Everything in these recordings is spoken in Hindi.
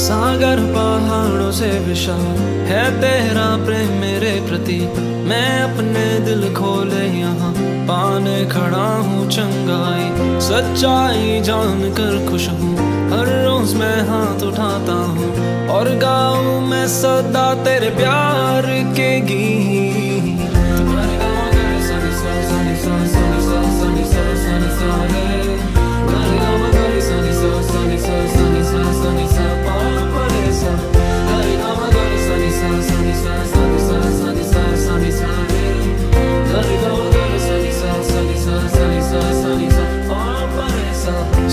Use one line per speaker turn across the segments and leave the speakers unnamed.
सागर पहाड़ों से विशाल है तेरा प्रेम मेरे प्रति। मैं अपने दिल खोले यहाँ पाने खड़ा हूँ चंगाई। सच्चाई जान कर खुश हूँ, हर रोज मैं हाथ उठाता हूँ और गाऊँ मैं सदा तेरे प्यार के गीत।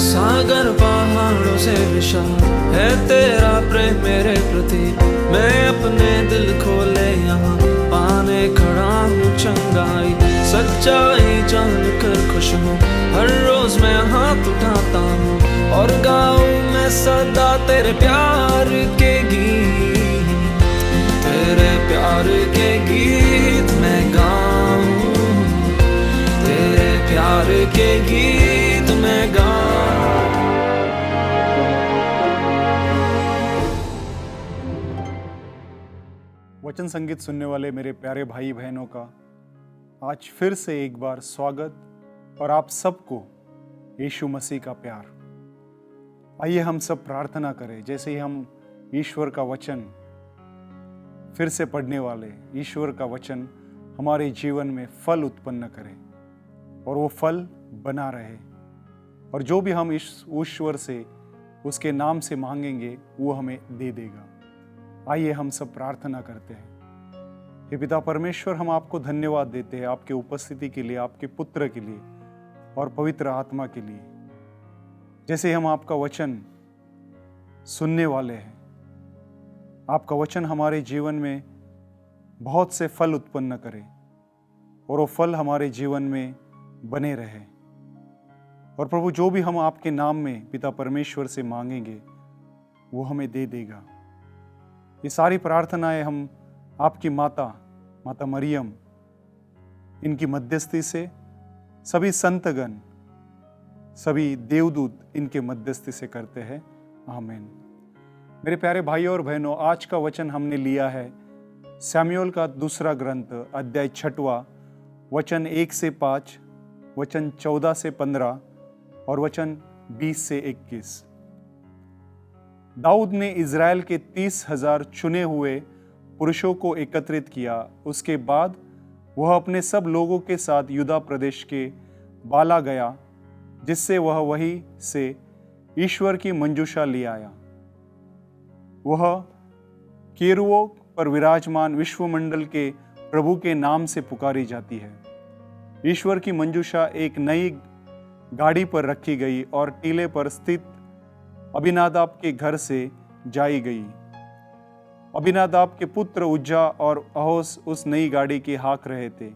सागर पहाड़ों से विशाल है तेरा प्रेम मेरे प्रति। मैं अपने दिल खोले यहाँ पाने खड़ा हूँ चंगाई। सच्चाई जान कर खुश हूँ, हर रोज मैं हाथ उठाता हूँ और गाऊँ मैं सदा तेरे प्यार के गीत। तेरे प्यार के गीत मैं गाऊँ, तेरे प्यार के गीत मैं गाऊँ।
वचन संगीत सुनने वाले मेरे प्यारे भाई बहनों का आज फिर से एक बार स्वागत और आप सबको यीशु मसीह का प्यार। आइए हम सब प्रार्थना करें। जैसे ही हम ईश्वर का वचन फिर से पढ़ने वाले, ईश्वर का वचन हमारे जीवन में फल उत्पन्न करे और वो फल बना रहे, और जो भी हम ईश्वर से उसके नाम से मांगेंगे वो हमें दे देगा। आइए हम सब प्रार्थना करते हैं। हे पिता परमेश्वर, हम आपको धन्यवाद देते हैं आपके उपस्थिति के लिए, आपके पुत्र के लिए और पवित्र आत्मा के लिए। जैसे हम आपका वचन सुनने वाले हैं, आपका वचन हमारे जीवन में बहुत से फल उत्पन्न करे और वो फल हमारे जीवन में बने रहे। और प्रभु, जो भी हम आपके नाम में पिता परमेश्वर से मांगेंगे वो हमें दे देगा। ये सारी प्रार्थनाएं हम आपकी माता मरियम, इनकी मध्यस्थी से, सभी संतगण, सभी देवदूत इनके मध्यस्थी से करते हैं। आमीन। मेरे प्यारे भाइयों और बहनों, आज का वचन हमने लिया है शमूएल का दूसरा ग्रंथ, अध्याय 6, वचन 1 से 5, वचन 14 से 15 और वचन 20 से 21। दाऊद ने इज़राइल के 30,000 चुने हुए पुरुषों को एकत्रित किया। उसके बाद वह अपने सब लोगों के साथ यूदा प्रदेश के बाला गया, जिससे वह वहीं से ईश्वर की मंजूषा ले आया। वह केरुओं पर विराजमान विश्वमंडल के प्रभु के नाम से पुकारी जाती है। ईश्वर की मंजूषा एक नई गाड़ी पर रखी गई और टीले पर स्थित अबीनादाब के घर से जाई गई। अबीनादाब के पुत्र उज्जा और अहोस उस नई गाड़ी के हाँक रहे थे।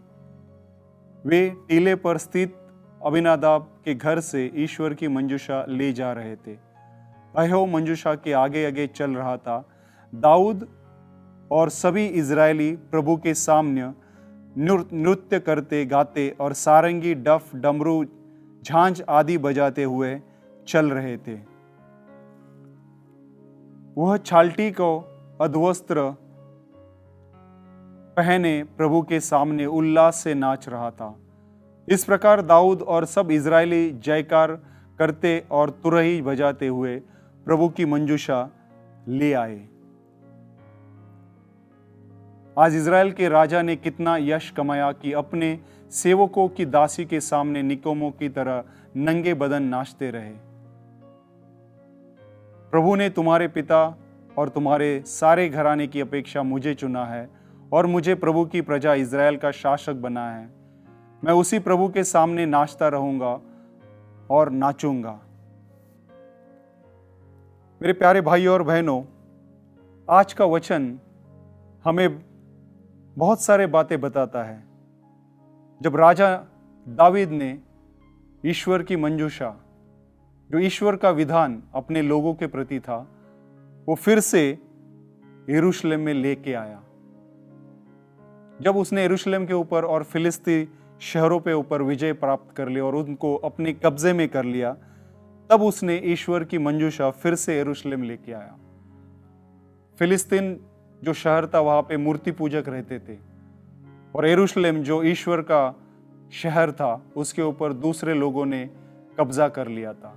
वे टीले पर स्थित अबीनादाब के घर से ईश्वर की मंजूषा ले जा रहे थे। अहो मंजूषा के आगे आगे चल रहा था। दाऊद और सभी इजरायली प्रभु के सामने नृत्य करते गाते और सारंगी, डफ, डमरू, झांझ आदि बजाते हुए चल रहे थे। वह छालटी को अधवस्त्र पहने प्रभु के सामने उल्लास से नाच रहा था। इस प्रकार दाऊद और सब इजरायली जयकार करते और तुरही बजाते हुए प्रभु की मंजूषा ले आए। आज इजराइल के राजा ने कितना यश कमाया कि अपने सेवकों की दासी के सामने निकोमों की तरह नंगे बदन नाचते रहे। प्रभु ने तुम्हारे पिता और तुम्हारे सारे घराने की अपेक्षा मुझे चुना है और मुझे प्रभु की प्रजा इज़राइल का शासक बना है। मैं उसी प्रभु के सामने नाचता रहूंगा और नाचूंगा। मेरे प्यारे भाइयों और बहनों, आज का वचन हमें बहुत सारे बातें बताता है। जब राजा दावीद ने ईश्वर की मंजूषा, जो ईश्वर का विधान अपने लोगों के प्रति था, वो फिर से यरूशलेम में लेके आया। जब उसने यरूशलेम के ऊपर और फिलिस्ती शहरों पे ऊपर विजय प्राप्त कर लिया और उनको अपने कब्जे में कर लिया, तब उसने ईश्वर की मंजूषा फिर से यरूशलेम लेके आया फिलिस्तीन जो शहर था वहां पे मूर्ति पूजक रहते थे, और यरूशलेम जो ईश्वर का शहर था उसके ऊपर दूसरे लोगों ने कब्जा कर लिया था।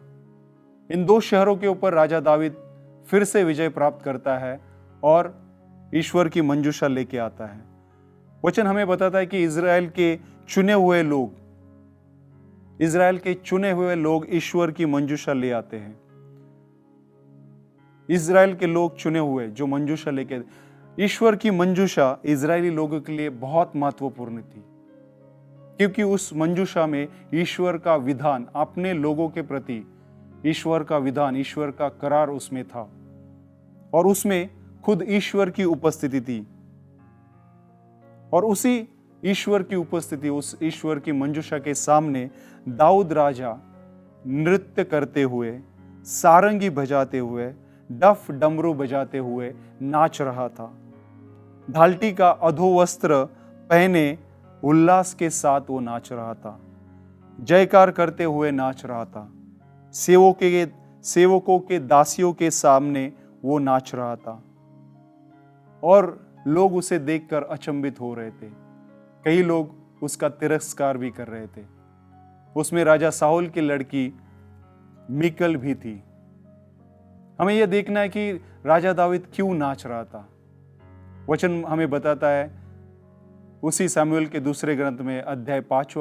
इन दो शहरों के ऊपर राजा दावीद फिर से विजय प्राप्त करता है और ईश्वर की मंजूषा लेके आता है। वचन हमें बताता है कि इज़राइल के चुने हुए लोग ईश्वर की मंजूषा ले आते हैं। इज़राइल के लोग चुने हुए जो मंजूषा लेके, ईश्वर की मंजूषा इज़राइली लोगों के लिए बहुत महत्वपूर्ण थी, क्योंकि उस मंजूषा में ईश्वर का विधान अपने लोगों के प्रति, ईश्वर का विधान, ईश्वर का करार उसमें था, और उसमें खुद ईश्वर की उपस्थिति थी। और उसी ईश्वर की उपस्थिति, उस ईश्वर की मंजूषा के सामने दाऊद राजा नृत्य करते हुए, सारंगी बजाते हुए, डफ डमरू बजाते हुए नाच रहा था। धाल्टी का अधोवस्त्र पहने उल्लास के साथ वो नाच रहा था, जयकार करते हुए नाच रहा था। सेवकों के दासियों के सामने वो नाच रहा था, और लोग उसे देखकर अचंभित हो रहे थे। कई लोग उसका तिरस्कार भी कर रहे थे। उसमें राजा साउल की लड़की मीकल भी थी। हमें यह देखना है कि राजा दाऊद क्यों नाच रहा था। वचन हमें बताता है उसी सामुएल के दूसरे ग्रंथ में अध्याय 5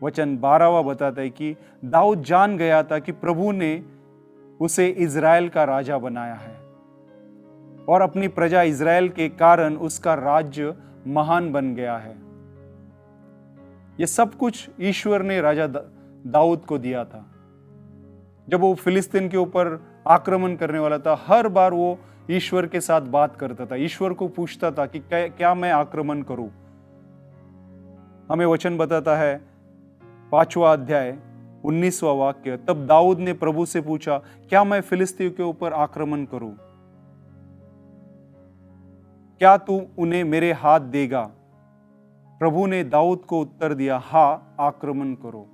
वचन 12 बताता है कि दाऊद जान गया था कि प्रभु ने उसे इज़राइल का राजा बनाया है, और अपनी प्रजा इज़राइल के कारण उसका राज्य महान बन गया है। यह सब कुछ ईश्वर ने राजा दाऊद को दिया था। जब वो फिलिस्तीन के ऊपर आक्रमण करने वाला था, हर बार वो ईश्वर के साथ बात करता था, ईश्वर को पूछता था कि क्या मैं आक्रमण करूं। हमें वचन बताता है 5वां अध्याय 19वां वाक्य, तब दाऊद ने प्रभु से पूछा, क्या मैं फिलिस्तीन के ऊपर आक्रमण करूं? क्या तू उन्हें मेरे हाथ देगा? प्रभु ने दाऊद को उत्तर दिया, हाँ, आक्रमण करो।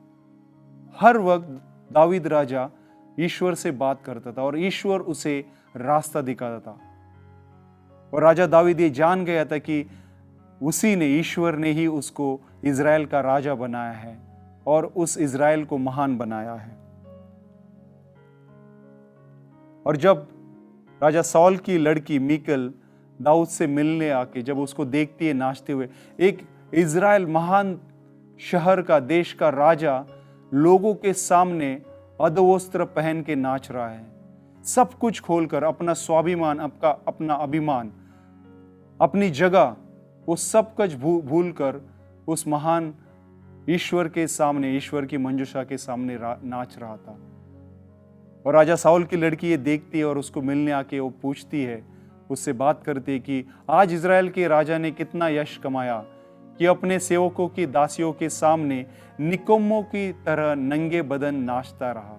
हर वक्त दाऊद राजा ईश्वर से बात करता था और ईश्वर उसे रास्ता दिखाता था, और राजा दाऊद ये जान गया था कि उसी ने, ईश्वर ने ही उसको इज़राइल का राजा बनाया है और उस इज़राइल को महान बनाया है। और जब राजा साउल की लड़की मीकल दाऊद से मिलने आके जब उसको देखती है नाचते हुए, एक इज़राइल महान शहर का, देश का राजा लोगों के सामने अधवस्त्र पहन के नाच रहा है, सब कुछ खोलकर, अपना स्वाभिमान, अपना अभिमान, अपनी जगह, वो सब कुछ भूल कर उस महान ईश्वर के सामने, ईश्वर की मंजूषा के सामने नाच रहा था। और राजा साउल की लड़की ये देखती है और उसको मिलने आके वो पूछती है, उससे बात करती है कि आज इज़राइल के राजा ने कितना यश कमाया कि अपने सेवकों की दासियों के सामने निकम्मों की तरह नंगे बदन नाचता रहा।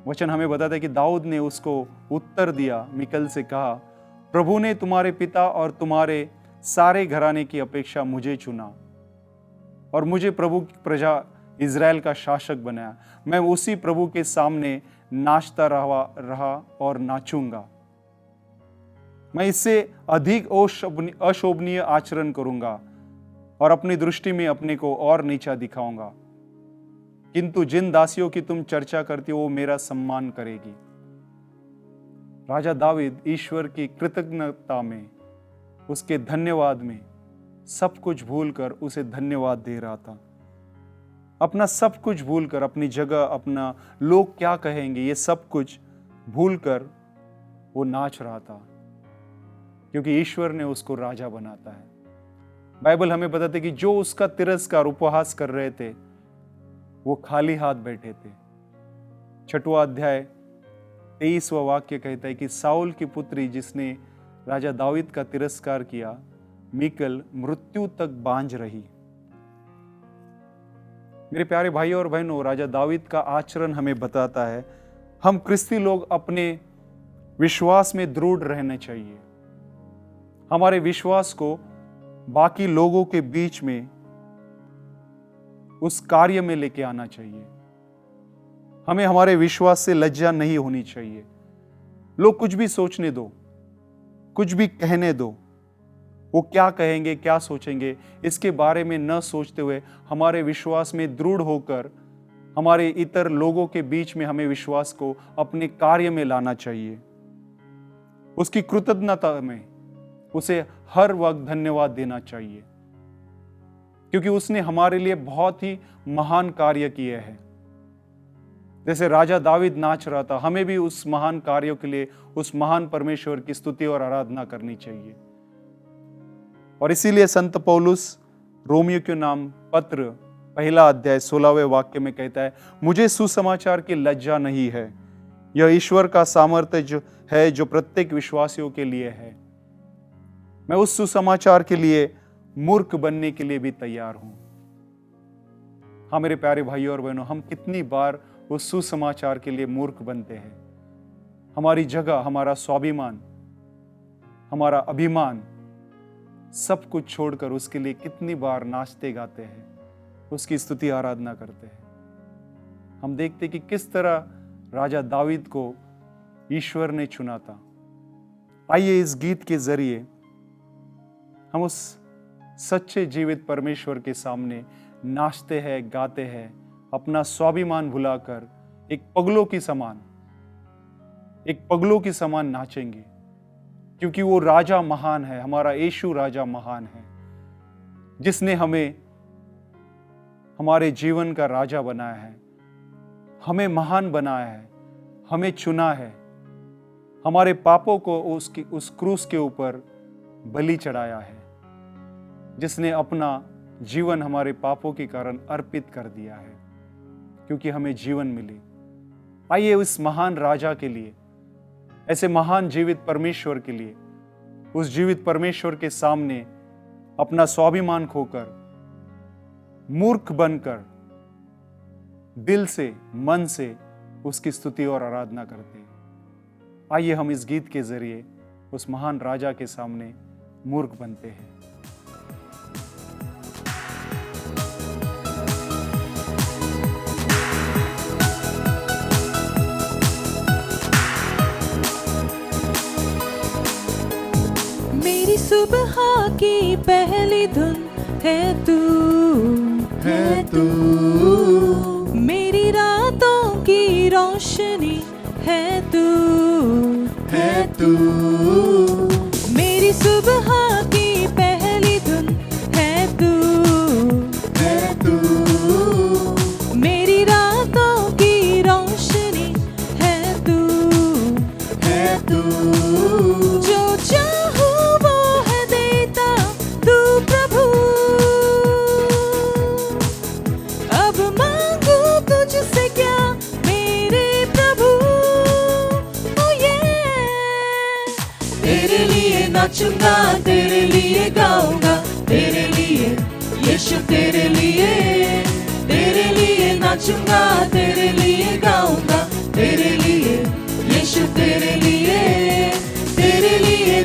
वचन हमें बताता है कि दाऊद ने उसको उत्तर दिया, मिकल से कहा, प्रभु ने तुम्हारे पिता और तुम्हारे सारे घराने की अपेक्षा मुझे चुना और मुझे प्रभु की प्रजा इज़राइल का शासक बनाया। मैं उसी प्रभु के सामने नाचता रहा और नाचूंगा। मैं इससे अधिक अशोभनीय आचरण करूंगा और अपनी दृष्टि में अपने को और नीचा दिखाऊंगा, किंतु जिन दासियों की तुम चर्चा करती हो वो मेरा सम्मान करेगी। राजा दाऊद ईश्वर की कृतज्ञता में, उसके धन्यवाद में सब कुछ भूलकर उसे धन्यवाद दे रहा था। अपना सब कुछ भूलकर, अपनी जगह, अपना लोग क्या कहेंगे, ये सब कुछ भूलकर वो नाच रहा था, क्योंकि ईश्वर ने उसको राजा बनाता है। बाइबल हमें बताते है कि जो उसका तिरस्कार, उपहास कर रहे थे, वो खाली हाथ बैठे थे। 6वां अध्याय 23वां वाक्य कहता है कि साउल की पुत्री जिसने राजा दाऊद का तिरस्कार किया, मीकल मृत्यु तक बांझ रही। मेरे प्यारे भाइयों और बहनों, राजा दाऊद का आचरण हमें बताता है हम क्रिस्ती लोग अपने विश्वास में दृढ़ रहने चाहिए। हमारे विश्वास को बाकी लोगों के बीच में उस कार्य में लेके आना चाहिए। हमें हमारे विश्वास से लज्जा नहीं होनी चाहिए। लोग कुछ भी सोचने दो, कुछ भी कहने दो, वो क्या कहेंगे, क्या सोचेंगे, इसके बारे में न सोचते हुए हमारे विश्वास में दृढ़ होकर हमारे इतर लोगों के बीच में हमें विश्वास को अपने कार्य में लाना चाहिए। उसकी कृतज्ञता में उसे हर वक्त धन्यवाद देना चाहिए, क्योंकि उसने हमारे लिए बहुत ही महान कार्य किए हैं। जैसे राजा दावीद नाच रहा था, हमें भी उस महान कार्यों के लिए उस महान परमेश्वर की स्तुति और आराधना करनी चाहिए। और इसीलिए संत पौलुस रोमियो के नाम पत्र 1 अध्याय 16वें वाक्य में कहता है, मुझे सुसमाचार की लज्जा नहीं है, यह ईश्वर का सामर्थ्य जो है जो प्रत्येक विश्वासियों के लिए है। मैं उस सुसमाचार के लिए मूर्ख बनने के लिए भी तैयार हूं। हाँ मेरे प्यारे भाइयों और बहनों, हम कितनी बार उस सुसमाचार के लिए मूर्ख बनते हैं। हमारी जगह, हमारा स्वाभिमान, हमारा अभिमान सब कुछ छोड़कर उसके लिए कितनी बार नाचते गाते हैं, उसकी स्तुति आराधना करते हैं। हम देखते कि किस तरह राजा दावीद को ईश्वर ने चुना था। आइए इस गीत के जरिए हम उस सच्चे जीवित परमेश्वर के सामने नाचते हैं, गाते हैं, अपना स्वाभिमान भुलाकर एक पगलों की समान नाचेंगे, क्योंकि वो राजा महान है, हमारा यीशु राजा महान है, जिसने हमें हमारे जीवन का राजा बनाया है, हमें महान बनाया है, हमें चुना है, हमारे पापों को उस क्रूस के ऊपर बलि चढ़ाया है, जिसने अपना जीवन हमारे पापों के कारण अर्पित कर दिया है, क्योंकि हमें जीवन मिले। आइए उस महान राजा के लिए, ऐसे महान जीवित परमेश्वर के लिए, उस जीवित परमेश्वर के सामने अपना स्वाभिमान खोकर, मूर्ख बनकर, दिल से, मन से उसकी स्तुति और आराधना करते हैं। आइए हम इस गीत के जरिए उस महान राजा के सामने मूर्ख बनते हैं।
मेरी सुबह की पहली धुन है तू, मेरी रातों की रोशनी है तू, मेरी सुबह की पहली धुन है तू, मेरी रातों की रोशनी है तू, जो चाहूं वो है देता तू प्रभु, अब मांगू तुझसे क्या मेरे प्रभु। ओ ये तेरे लिए नाचूंगा, तेरे लिए गाऊंगा, तेरे लिए यीशु, तेरे लिए नाचूंगा, तेरे लिए गाऊंगा, तेरे लिए यीशु, तेरे लिए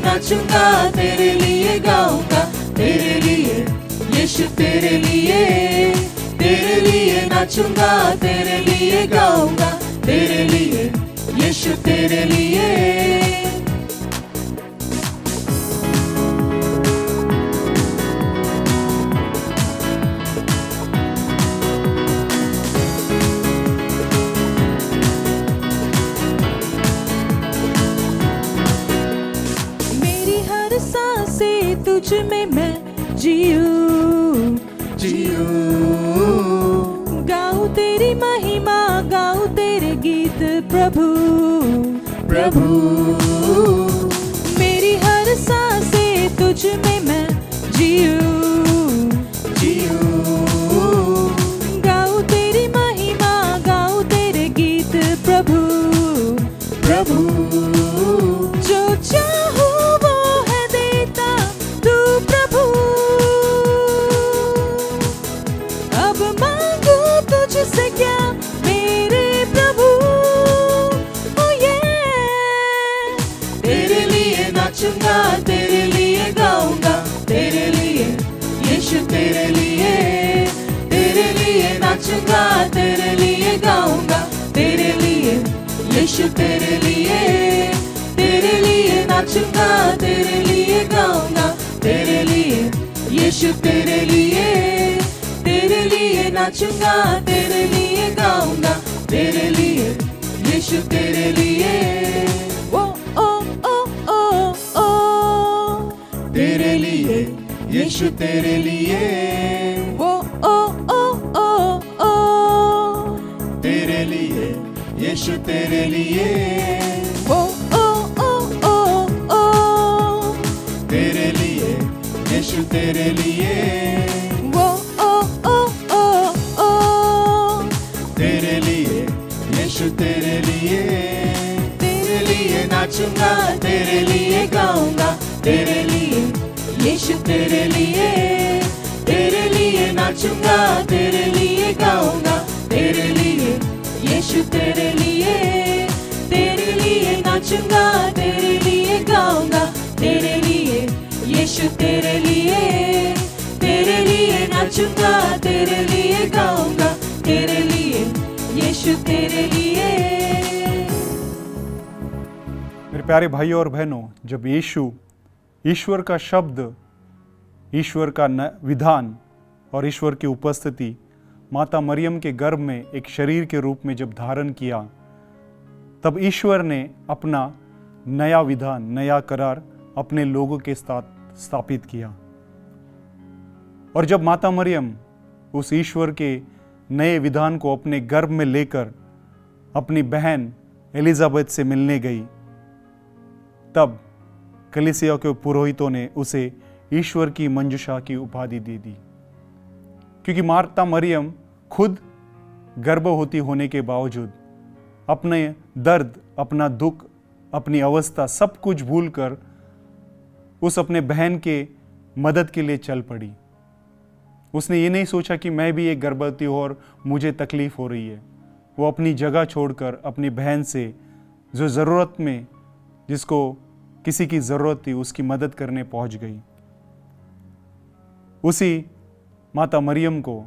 नाचूंगा, तेरे लिए गाऊंगा, तेरे लिए यीशु, तेरे लिए नाचूंगा, तेरे लिए गाऊंगा, तेरे लिए यीशु, तेरे लिए। मेरी हर सांसें तुझ में मैं जीऊं, गाऊं तेरी महिमा, गाऊं तेरे गीत प्रभु, मेरी हर सांसें तुझ में मैं जीऊं, गाऊं तेरी महिमा, गाऊं तेरे गीत प्रभु, जो चाहूं वो है देता तू प्रभु, अब मांगू तुझसे क्या मेरे प्रभु। ओ ये तेरे लिए नाचूंगा, तेरे लिए गाऊंगा, तेरे लिए यीशु, तेरे लिए नाचूंगा, तेरे लिए गाऊंगा, तेरे लिए यीशु, तेरे लिए नाचूंगा, तेरे लिए गाऊंगा, तेरे लिए यीशु तेरे लिए नाचूंगा, तेरे लिए गाऊंगा, तेरे लिए यीशु तेरे लिए। ओ ओ ओ ओ ओ तेरे लिए यीशु तेरे लिए। ओ ओ ओ ओ ओ तेरे लिए यीशु तेरे लिए। ओ ओ ओ ओ ओ तेरे लिए यीशु तेरे लिए। ओ ओ ओ ओ ओ तेरे लिए यीशु तेरे लिए। तेरे लिए नाचूंगा, तेरे लिए गाऊंगा, तेरे लिए यीशु तेरे लिए। तेरे लिए नाचूंगा, तेरे लिए गाऊंगा, तेरे लिए यीशु तेरे लिए। तेरे लिए नाचूंगा, तेरे लिए गाऊंगा, तेरे लिए यीशु तेरे लिए। तेरे लिए नाचूंगा, तेरे लिए गाऊंगा, तेरे लिए यीशु तेरे लिए।
मेरे प्यारे भाइयों और बहनों, जब यीशु ईश्वर का शब्द, ईश्वर का विधान और ईश्वर की उपस्थिति माता मरियम के गर्भ में एक शरीर के रूप में जब धारण किया, तब ईश्वर ने अपना नया विधान, नया करार अपने लोगों के साथ स्थापित किया। और जब माता मरियम उस ईश्वर के नए विधान को अपने गर्भ में लेकर अपनी बहन एलिजाबेथ से मिलने गई, तब कलीसिया के पुरोहितों ने उसे ईश्वर की मंजुषा की उपाधि दे दी, क्योंकि माता मरियम खुद गर्भवती होने के बावजूद अपने दर्द, अपना दुख, अपनी अवस्था सब कुछ भूलकर उस अपने बहन के मदद के लिए चल पड़ी। उसने ये नहीं सोचा कि मैं भी एक गर्भवती हूँ और मुझे तकलीफ हो रही है। वो अपनी जगह छोड़कर अपनी बहन से, जो ज़रूरत में, जिसको किसी की ज़रूरत थी, उसकी मदद करने पहुंच गई। उसी माता मरियम को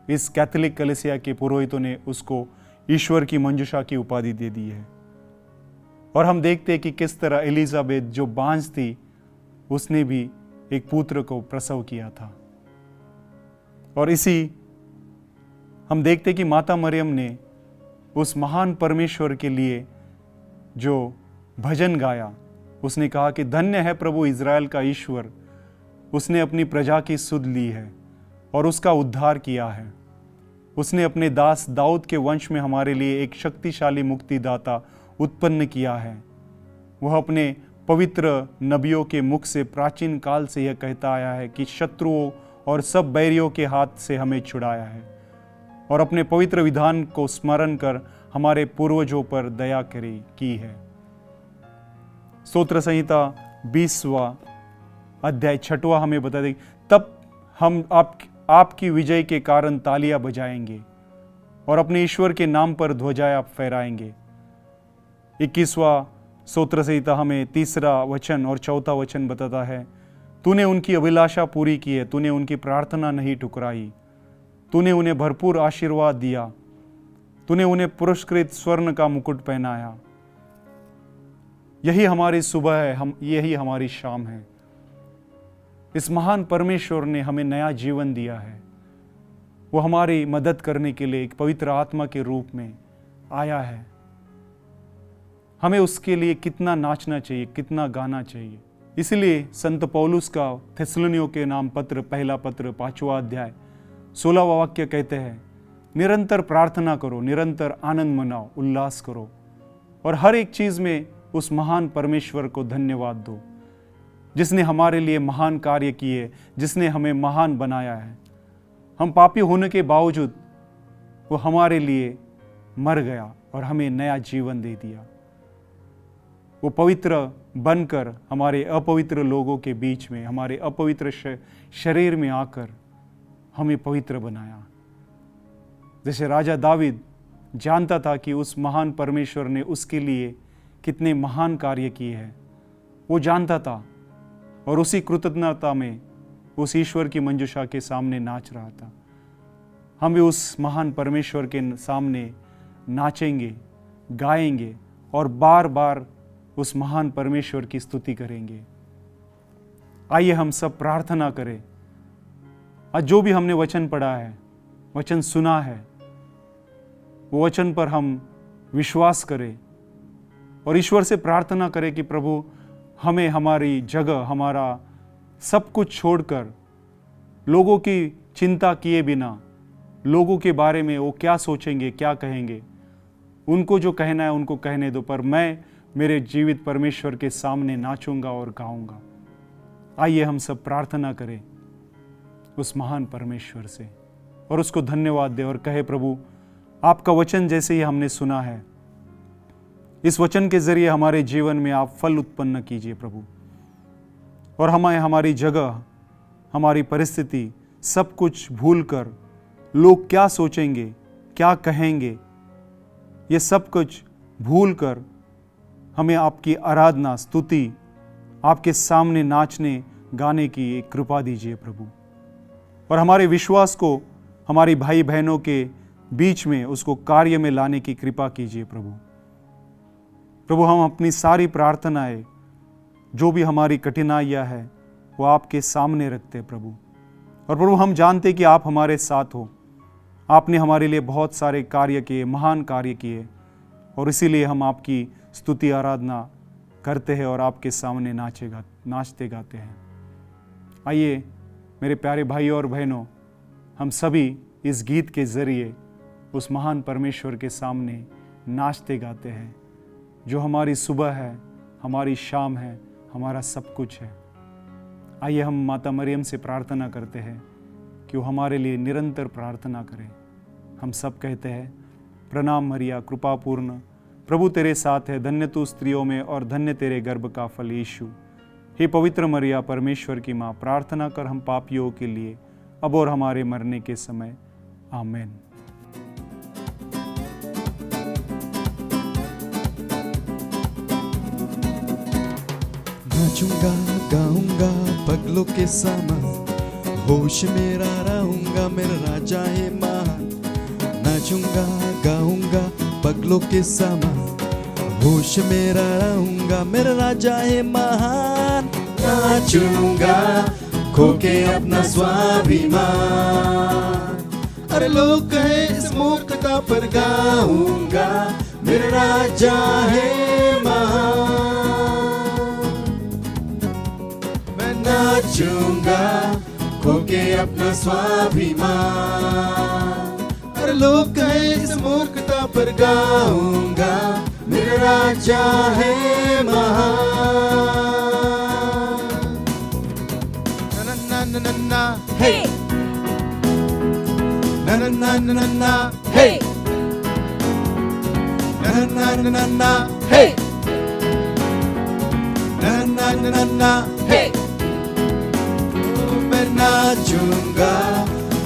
इस कैथोलिक कलीसिया के पुरोहितों ने उसको ईश्वर की मंजुषा की उपाधि दे दी है। और हम देखते हैं कि किस तरह एलिजाबेथ जो बांझ थी, उसने भी एक पुत्र को प्रसव किया था। और इसी हम देखते हैं कि माता मरियम ने उस महान परमेश्वर के लिए जो भजन गाया, उसने कहा कि धन्य है प्रभु इज़राइल का ईश्वर, उसने अपनी प्रजा की सुध ली है और उसका उद्धार किया है। उसने अपने दास दाऊद के वंश में हमारे लिए एक शक्तिशाली मुक्तिदाता उत्पन्न किया है। वह अपने पवित्र नबियों के मुख से प्राचीन काल से यह कहता आया है कि शत्रुओं और सब बैरियों के हाथ से हमें छुड़ाया है, और अपने पवित्र विधान को स्मरण कर हमारे पूर्वजों पर दया की है। स्तोत्र संहिता 20वां अध्याय 6वां हमें बता दे, तब हम आपकी विजय के कारण तालियां बजाएंगे और अपने ईश्वर के नाम पर ध्वजाएं फहराएंगे। 21वां स्तोत्र संहिता हमें 3 वचन और 4 वचन बताता है, तूने उनकी अभिलाषा पूरी की है, तूने उनकी प्रार्थना नहीं ठुकराई, तूने उन्हें भरपूर आशीर्वाद दिया, तूने उन्हें पुरस्कृत स्वर्ण का मुकुट पहनाया। यही हमारी सुबह है, यही हमारी शाम है। इस महान परमेश्वर ने हमें नया जीवन दिया है। वो हमारी मदद करने के लिए एक पवित्र आत्मा के रूप में आया है। हमें उसके लिए कितना नाचना चाहिए, कितना गाना चाहिए। इसलिए संत पौलुस का थिस्सलुनियों के नाम पत्र, पहला पत्र 5वां अध्याय 16वां वाक्य कहते हैं, निरंतर प्रार्थना करो, निरंतर आनंद मनाओ, उल्लास करो और हर एक चीज में उस महान परमेश्वर को धन्यवाद दो, जिसने हमारे लिए महान कार्य किए, जिसने हमें महान बनाया है। हम पापी होने के बावजूद वो हमारे लिए मर गया और हमें नया जीवन दे दिया। वो पवित्र बनकर हमारे अपवित्र लोगों के बीच में, हमारे अपवित्र शरीर में आकर हमें पवित्र बनाया। जैसे राजा दावीद जानता था कि उस महान परमेश्वर ने उसके लिए कितने महान कार्य किए हैं, वो जानता था और उसी कृतज्ञता में उस ईश्वर की मंजुषा के सामने नाच रहा था। हम भी उस महान परमेश्वर के सामने नाचेंगे, गाएंगे और बार बार उस महान परमेश्वर की स्तुति करेंगे। आइए हम सब प्रार्थना करें। आज जो भी हमने वचन पढ़ा है, वचन सुना है, वो वचन पर हम विश्वास करें और ईश्वर से प्रार्थना करें कि प्रभु हमें हमारी जगह, हमारा सब कुछ छोड़कर, लोगों की चिंता किए बिना, लोगों के बारे में वो क्या सोचेंगे, क्या कहेंगे, उनको जो कहना है उनको कहने दो, पर मैं मेरे जीवित परमेश्वर के सामने नाचूंगा और गाऊंगा। आइए हम सब प्रार्थना करें उस महान परमेश्वर से और उसको धन्यवाद दें और कहे, प्रभु आपका वचन जैसे ही हमने सुना है, इस वचन के जरिए हमारे जीवन में आप फल उत्पन्न कीजिए प्रभु, और हमें हमारी जगह, हमारी परिस्थिति सब कुछ भूलकर लोग क्या सोचेंगे, क्या कहेंगे, ये सब कुछ भूलकर हमें आपकी आराधना, स्तुति, आपके सामने नाचने गाने की एक कृपा दीजिए प्रभु, और हमारे विश्वास को हमारी भाई बहनों के बीच में उसको कार्य में लाने की कृपा कीजिए प्रभु। प्रभु हम अपनी सारी प्रार्थनाएं, जो भी हमारी कठिनाइयां है, वो आपके सामने रखते हैं प्रभु, और प्रभु हम जानते कि आप हमारे साथ हो। आपने हमारे लिए बहुत सारे कार्य किए, महान कार्य किए, और इसीलिए हम आपकी स्तुति आराधना करते हैं और आपके सामने नाचते गाते हैं। आइए मेरे प्यारे भाई और बहनों, हम सभी इस गीत के जरिए उस महान परमेश्वर के सामने नाचते गाते हैं, जो हमारी सुबह है, हमारी शाम है, हमारा सब कुछ है। आइए हम माता मरियम से प्रार्थना करते हैं कि वो हमारे लिए निरंतर प्रार्थना करें। हम सब कहते हैं, प्रणाम मरिया कृपापूर्ण, प्रभु तेरे साथ है, धन्य तू स्त्रियों में और धन्य तेरे गर्भ का फल यीशु। हे पवित्र मरिया परमेश्वर की माँ, प्रार्थना कर हम पापियों के लिए, अब और हमारे मरने के समय। आमीन।
नाचूंगा गाऊंगा पगलों के समान, होश मेरा रहूंगा, मेरा राजा है महान। नाचूंगा गाऊंगा पगलों के समान, होश मेरा रहूंगा, मेरा राजा है महान। नाचूंगा खो के अपना स्वाभिमान, अरे लोग कहे इस मूर्खता पर गाऊंगा, मेरा राजा है महान। मैं नाचूंगा खो के अपना स्वाभिमान, अरे लोग कहे इस मूर्खता पर गाऊंगा, मेरा राजा है महान। ना ना ना ना हे, ना ना ना ना ना हे, ना ना ना ना ना हे, ना ना ना ना हे। मैं नाचूंगा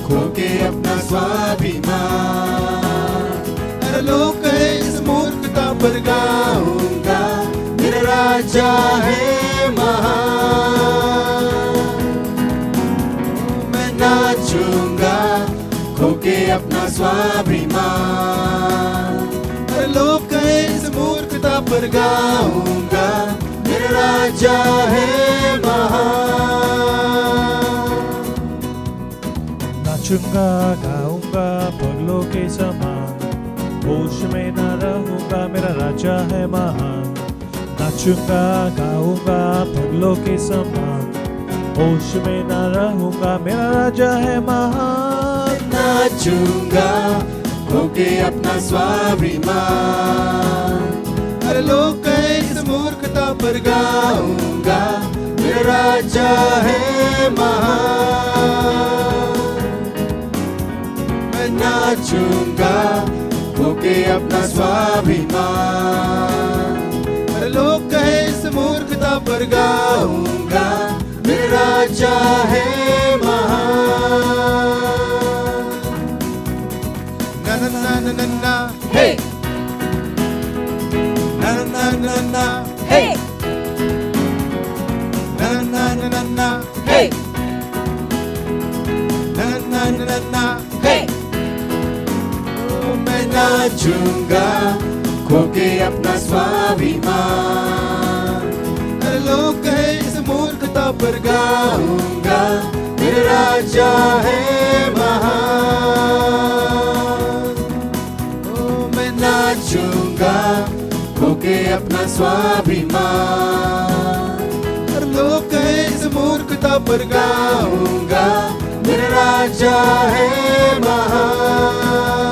खो के अपना स्वाभिमान, अरे लोग कहे इस मूर्खता पर गाऊंगा, मेरा राजा है महान। मैं नाचूंगा खो के अपना स्वाभिमान, अरे लोग कहे इस मूर्खता पर गाऊंगा, मेरा राजा है महान।
नाचूंगा गाऊंगा पगलों के समान, होश में न रहूंगा, मेरा राजा है महान। नाचूंगा गाऊंगा पगलों के समान, होश में न रहूंगा, मेरा राजा है महान।
नाचूंगा खो के अपना स्वाभिमान, अरे लोग कहे इस मूर्खता पर गाऊंगा, मेरा राजा है महान। मैं नाचूंगा खो के अपना स्वाभिमान, अरे लोग कहे इस मूर्खता पर गाऊंगा, मेरा राजा है महान। ना ना ना ना ना ना हे, ना ना ना ना हे, ना ना ना ना ना हे, ना ना ना ना हे। मैं नाचूंगा खो के अपना स्वाभिमान, गाऊंगा, मेरा राजा है महान। ओ मैं नाचूंगा होके अपना स्वाभिमान, हर लोग कहे इस मूर्खता पर गाऊंगा, मेरा राजा है महान।